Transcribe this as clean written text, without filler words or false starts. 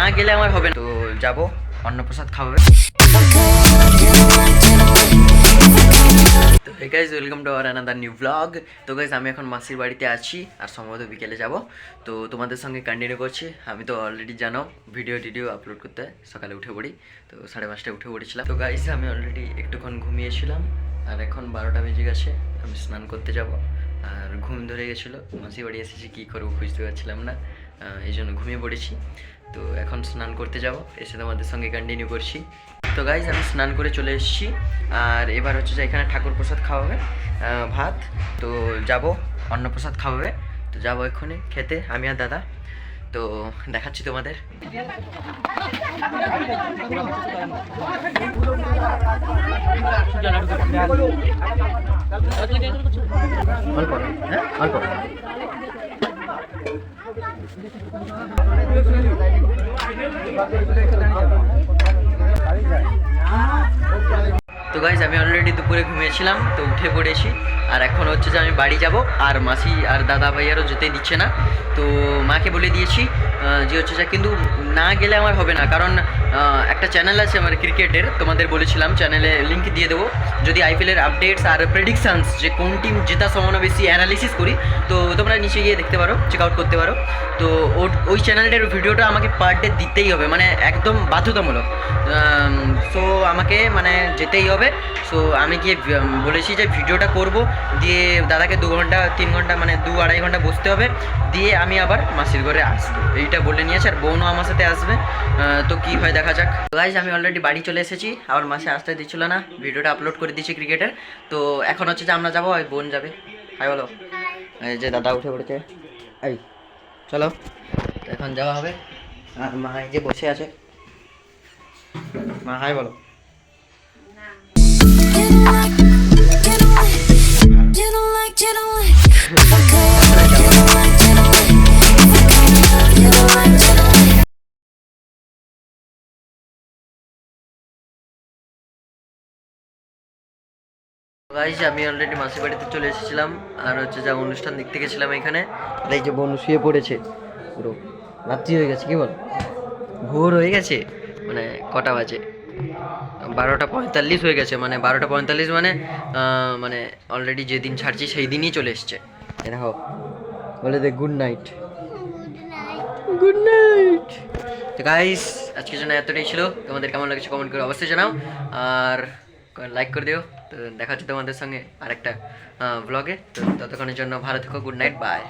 না গেলে আমার হবে না। তো যাব অন্নপ্রসাদ খাওয়াবে। তো hey guys, welcome to our another new blog. তো গাইজ, আমি এখন মাসির বাড়িতে আছি আর সম্ভবত বিকেলে যাব। তো তোমাদের সঙ্গে কন্টিনিউ করছি। আমি তো অলরেডি জানো ভিডিও আপলোড করতে সকালে উঠে পড়ি, তো 5:30টায় উঠে পড়েছিলাম। তো গাইজ, আমি অলরেডি একটুক্ষণ ঘুমিয়েছিলাম আর এখন 12টা বেজে গেছে। আমি স্নান করতে যাব আর ঘুম ধরে গেছিলো। মাসি বাড়ি এসেছি, কী করবো বুঝতে পারছিলাম না, এই জন্য ঘুমিয়ে পড়েছি। তো এখন স্নান করতে যাব, এসে তোমাদের সঙ্গে কন্টিনিউ করছি। তো গাইজ, আমি স্নান করে চলে এসেছি আর এবার হচ্ছে যে এখানে ঠাকুর প্রসাদ খাওয়াবে, ভাত। তো যাব অন্নপ্রসাদ খাওয়াবে, তো যাবো এক্ষুনি খেতে আমি আর দাদা। তো দেখাচ্ছি তোমাদের। তো গাইজ, আমি অলরেডি দুপুরে ঘুমিয়েছিলাম, তো উঠে পড়েছি আর এখন হচ্ছে যে আমি বাড়ি যাব। আর মাসি আর দাদা ভাইয়ারও যেতে দিচ্ছে না। তো মাকে বলে দিয়েছি যে হচ্ছে যে কিন্তু না গেলে আমার হবে না, কারণ একটা চ্যানেল আছে আমার ক্রিকেটের, তোমাদের বলেছিলাম চ্যানেলে লিঙ্ক দিয়ে দেবো। যদি আইপিএলের আপডেটস আর প্রেডিকশানস, যে কোন টিম জেতার সম্ভাবনা বেশি, অ্যানালিসিস করি, তো তোমরা নিচে গিয়ে দেখতে পারো, চেক আউট করতে পারো। তো ওই চ্যানেলটার ভিডিওটা আমাকে পার ডে দিতেই হবে, মানে একদম বাধ্যতামূলক। সো আমাকে মানে যেতেই হবে। সো আমি গিয়ে বলেছি যে ভিডিওটা করব, দিয়ে দাদাকে 2 ঘন্টা 3 ঘন্টা মানে 2-2.5 ঘন্টা বসতে হবে, দিয়ে আমি আবার মাসির ঘরে আসবো, এইটা বলে নিয়েছে। আর বোনও আমার সাথে আসবে, তো কী হয় দেখা যাক। গাইজ, আমি অলরেডি বাড়ি চলে এসেছি, আবার মাসি আসতে দিচ্ছিল না, ভিডিওটা আপলোড করে দিয়েছি ক্রিকেটের। তো এখন হচ্ছে যে আমরা যাবো, ওই বোন যাবে। হাই বলো। এই যে দাদা উঠে পড়েছে, এই চলো। তো এখন যাওয়া হবে আর মা এই যে বসে আছে। মা হাই বলো। গাইস, আমি অলরেডি মাসির বাড়িতে চলে এসেছিলাম আর হচ্ছে যা অনুষ্ঠান দেখতে গেছিলাম এখানে। আর এই যে বোন শুয়ে পড়েছে, পুরো রাত্রি হয়ে গেছে, কি বল, ভোর হয়ে গেছে। মানে কটা বাজে, 12টা 45 হয়ে গেছে। মানে 12টা 45 মানে মানে অলরেডি যেদিন ছাড়ছি সেই দিনই চলে এসছে। এ দেখো, বলে দে গুড নাইট। Good night. তো গাইস, আজকের জন্য এতটাই ছিল। তোমাদের কেমন লাগছে কমেন্ট করে অবশ্যই জানাও আর লাইক করে দিও। তো দেখা হচ্ছে তোমাদের সঙ্গে আরেকটা ব্লগে। তো ততক্ষণের জন্য ভালো থেকো, গুড নাইট, বাই।